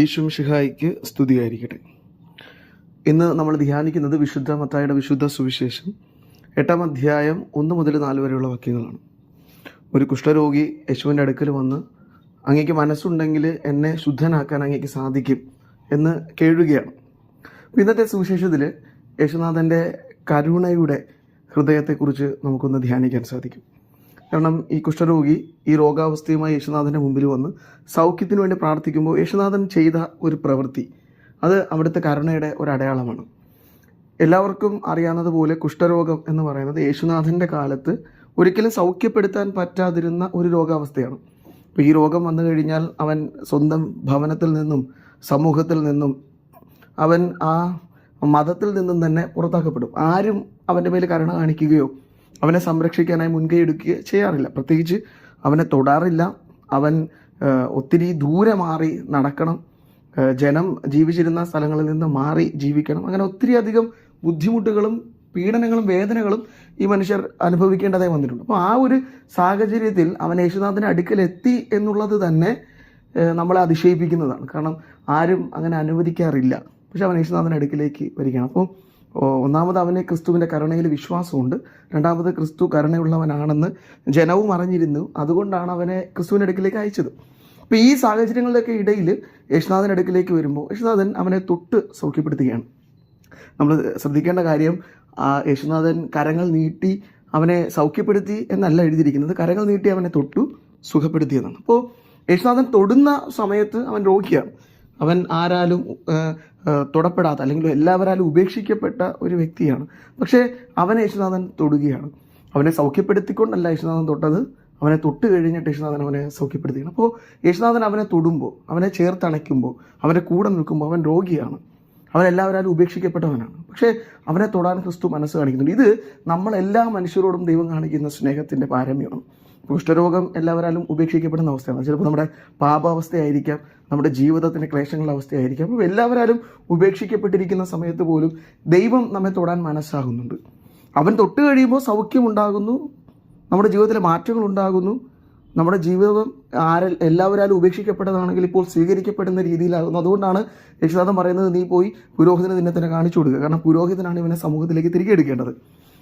ഈശോമിശിഹായിക്ക് സ്തുതിയായിരിക്കട്ടെ. ഇന്ന് നമ്മൾ ധ്യാനിക്കുന്നത് വിശുദ്ധ മത്തായിയുടെ വിശുദ്ധ സുവിശേഷം 8-ാം അധ്യായം 1 മുതൽ 4 വരെയുള്ള വാക്യങ്ങളാണ്. ഒരു കുഷ്ഠരോഗി യേശുവിൻ്റെ അടുക്കൽ വന്ന്, അങ്ങേക്ക് മനസ്സുണ്ടെങ്കിൽ എന്നെ ശുദ്ധനാക്കാൻ അങ്ങേക്ക് സാധിക്കും എന്ന് കേഴുകയാണ്. ഇന്നത്തെ സുവിശേഷത്തിൽ യേശുനാഥൻ്റെ കരുണയുടെ ഹൃദയത്തെക്കുറിച്ച് നമുക്കൊന്ന് ധ്യാനിക്കാൻ സാധിക്കും. കാരണം ഈ കുഷ്ഠരോഗി ഈ രോഗാവസ്ഥയുമായി യേശുനാഥൻ്റെ മുമ്പിൽ വന്ന് സൗഖ്യത്തിന് വേണ്ടി പ്രാർത്ഥിക്കുമ്പോൾ യേശുനാഥൻ ചെയ്ത ഒരു പ്രവൃത്തി, അത് അവിടുത്തെ കരുണയുടെ ഒരു അടയാളമാണ്. എല്ലാവർക്കും അറിയാവുന്നതുപോലെ കുഷ്ഠരോഗം എന്ന് പറയുന്നത് യേശുനാഥൻ്റെ കാലത്ത് ഒരിക്കലും സൗഖ്യപ്പെടുത്താൻ പറ്റാതിരുന്ന ഒരു രോഗാവസ്ഥയാണ്. അപ്പോൾ ഈ രോഗം വന്നു കഴിഞ്ഞാൽ അവൻ സ്വന്തം ഭവനത്തിൽ നിന്നും സമൂഹത്തിൽ നിന്നും അവൻ ആ മതത്തിൽ നിന്നും തന്നെ പുറത്താക്കപ്പെടും. ആരും അവൻ്റെ മേൽ കരുണ കാണിക്കുകയോ അവനെ സംരക്ഷിക്കാനായി മുൻകൈ എടുക്കുകയോ ചെയ്യാറില്ല. പ്രത്യേകിച്ച് അവനെ തൊടാറില്ല. അവൻ ഒത്തിരി ദൂരെ മാറി നടക്കണം, ജനം ജീവിച്ചിരുന്ന സ്ഥലങ്ങളിൽ നിന്ന് മാറി ജീവിക്കണം. അങ്ങനെ ഒത്തിരി അധികം ബുദ്ധിമുട്ടുകളും പീഡനങ്ങളും വേദനകളും ഈ മനുഷ്യർ അനുഭവിക്കേണ്ടതായി വന്നിട്ടുണ്ട്. അപ്പോൾ ആ ഒരു സാഹചര്യത്തിൽ അവൻ യേശുനാഥൻ്റെ അടുക്കലെത്തി എന്നുള്ളത് തന്നെ നമ്മളെ അതിശയിപ്പിക്കുന്നതാണ്. കാരണം ആരും അങ്ങനെ അനുവദിക്കാറില്ല. പക്ഷെ അവൻ യേശുനാഥൻ്റെ അടുക്കിലേക്ക് വരികയാണ്. അപ്പോൾ ഒന്നാമത് അവന് ക്രിസ്തുവിൻ്റെ കരുണയിൽ വിശ്വാസമുണ്ട്. രണ്ടാമത് ക്രിസ്തു കരുണയുള്ളവനാണെന്ന് ജനവും അറിഞ്ഞിരുന്നു. അതുകൊണ്ടാണ് അവനെ ക്രിസ്തുവിൻ്റെ അടുക്കിലേക്ക് അയച്ചത്. അപ്പോൾ ഈ സാഹചര്യങ്ങളുടെയൊക്കെ ഇടയിൽ യേശുനാഥൻ്റെ അടുക്കിലേക്ക് വരുമ്പോൾ യേശുനാഥൻ അവനെ തൊട്ട് സൗഖ്യപ്പെടുത്തുകയാണ്. നമ്മൾ ശ്രദ്ധിക്കേണ്ട കാര്യം, യേശുനാഥൻ കരങ്ങൾ നീട്ടി അവനെ സൗഖ്യപ്പെടുത്തി എന്നല്ല എഴുതിയിരിക്കുന്നത്. കരങ്ങൾ നീട്ടി അവനെ തൊട്ടു സുഖപ്പെടുത്തിയെന്നാണ്. അപ്പോൾ യേശുനാഥൻ തൊടുന്ന സമയത്ത് അവൻ രോഗിയാണ്. അവൻ ആരാലും തൊടപ്പെടാത്ത, അല്ലെങ്കിൽ എല്ലാവരാലും ഉപേക്ഷിക്കപ്പെട്ട ഒരു വ്യക്തിയാണ്. പക്ഷേ അവനെ യേശുനാഥൻ തൊടുകയാണ്. അവനെ സൗഖ്യപ്പെടുത്തിക്കൊണ്ടല്ല യേശുനാഥൻ തൊട്ടത്, അവനെ തൊട്ട് കഴിഞ്ഞിട്ട് യേശുനാഥൻ അവനെ സൗഖ്യപ്പെടുത്തുകയാണ്. അപ്പോൾ യേശുനാഥൻ അവനെ തൊടുമ്പോൾ, അവനെ ചേർത്തണയ്ക്കുമ്പോൾ, അവൻ്റെ കൂടെ നിൽക്കുമ്പോൾ അവൻ രോഗിയാണ്, അവൻ എല്ലാവരാലും ഉപേക്ഷിക്കപ്പെട്ടവനാണ്. പക്ഷേ അവനെ തൊടാൻ ക്രിസ്തു മനസ്സ് കാണിക്കുന്നുണ്ട്. ഇത് നമ്മളെല്ലാ മനുഷ്യരോടും ദൈവം കാണിക്കുന്ന സ്നേഹത്തിൻ്റെ പാരമ്യമാണ്. കുഷ്ഠരോഗം എല്ലാവരാലും ഉപേക്ഷിക്കപ്പെടുന്ന അവസ്ഥയാണ്. ചിലപ്പോൾ നമ്മുടെ പാപാവസ്ഥയായിരിക്കാം, നമ്മുടെ ജീവിതത്തിൻ്റെ ക്ലേശങ്ങളുടെ അവസ്ഥയായിരിക്കാം. അപ്പോൾ എല്ലാവരാലും ഉപേക്ഷിക്കപ്പെട്ടിരിക്കുന്ന സമയത്ത് പോലും ദൈവം നമ്മെ തൊടാൻ മനസ്സാകുന്നുണ്ട്. അവൻ തൊട്ട് കഴിയുമ്പോൾ സൗഖ്യമുണ്ടാകുന്നു, നമ്മുടെ ജീവിതത്തിലെ മാറ്റങ്ങൾ ഉണ്ടാകുന്നു. നമ്മുടെ ജീവിതം എല്ലാവരാലും ഉപേക്ഷിക്കപ്പെട്ടതാണെങ്കിൽ ഇപ്പോൾ സ്വീകരിക്കപ്പെടുന്ന രീതിയിലാകുന്നു. അതുകൊണ്ടാണ് യേശുനാഥൻ പറയുന്നത്, നീ പോയി പുരോഹിതന് നിന്നെ തന്നെ കാണിച്ചു കൊടുക്കുക. കാരണം പുരോഹിതനാണ് ഇവനെ സമൂഹത്തിലേക്ക് തിരികെ എടുക്കേണ്ടത്.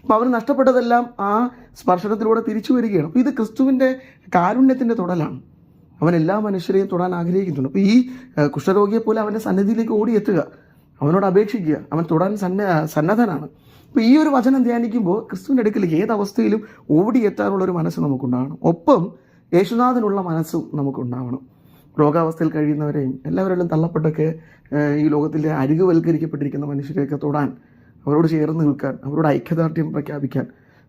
അപ്പോൾ അവന് നഷ്ടപ്പെട്ടതെല്ലാം ആ സ്പർശനത്തിലൂടെ തിരിച്ചു വരികയാണ്. അപ്പോൾ ഇത് ക്രിസ്തുവിൻ്റെ കാരുണ്യത്തിൻ്റെ തൊടലാണ്. അവൻ എല്ലാ മനുഷ്യരെയും തൊടാൻ ആഗ്രഹിക്കുന്നുണ്ട്. അപ്പോൾ ഈ കുഷ്ഠരോഗിയെ പോലെ അവൻ്റെ സന്നിധിയിലേക്ക് ഓടിയെത്തുക, അവനോട് അപേക്ഷിക്കുക, അവൻ തൊടാൻ സന്നദ്ധനാണ്. അപ്പോൾ ഈ ഒരു വചനം ധ്യാനിക്കുമ്പോൾ ക്രിസ്തുവിൻ്റെ അടുക്കലേക്ക് ഏതവസ്ഥയിലും ഓടിയെത്താനുള്ളൊരു മനസ്സ് നമുക്കുണ്ടാകണം. ഒപ്പം യേശുനാഥനുള്ള മനസ്സും നമുക്കുണ്ടാവണം. രോഗാവസ്ഥയിൽ കഴിയുന്നവരെയും എല്ലാവരെല്ലാം തള്ളപ്പെട്ടൊക്കെ ഈ ലോകത്തിലെ അരികുവൽക്കരിക്കപ്പെട്ടിരിക്കുന്ന മനുഷ്യരെയൊക്കെ തൊടാൻ, അവരോട് ചേർന്ന് നിൽക്കാൻ, അവരോട് ഐക്യദാർഢ്യം പ്രഖ്യാപിക്കാൻ,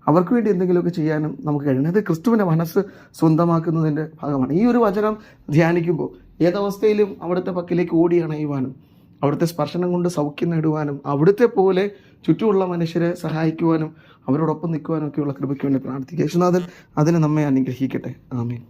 അവർക്ക് വേണ്ടി എന്തെങ്കിലുമൊക്കെ ചെയ്യാനും നമുക്ക് കഴിയണം. ഇത് ക്രിസ്തുവിൻ്റെ മനസ്സ് സ്വന്തമാക്കുന്നതിൻ്റെ ഭാഗമാണ്. ഈ ഒരു വചനം ധ്യാനിക്കുമ്പോൾ ഏതവസ്ഥയിലും അവിടുത്തെ പക്കലേക്ക് ഓടി അണയുവാനും, അവിടുത്തെ സ്പർശനം കൊണ്ട് സൗഖ്യം നേടുവാനും, അവിടുത്തെ പോലെ ചുറ്റുമുള്ള മനുഷ്യരെ സഹായിക്കുവാനും, അവരോടൊപ്പം നിൽക്കുവാനും ഒക്കെയുള്ള കൃപയ്ക്ക് വേണ്ടി പ്രാർത്ഥിക്കുക. യേശുനാഥൻ അതിനെ നമ്മെ അനുഗ്രഹിക്കട്ടെ. ആമേൻ.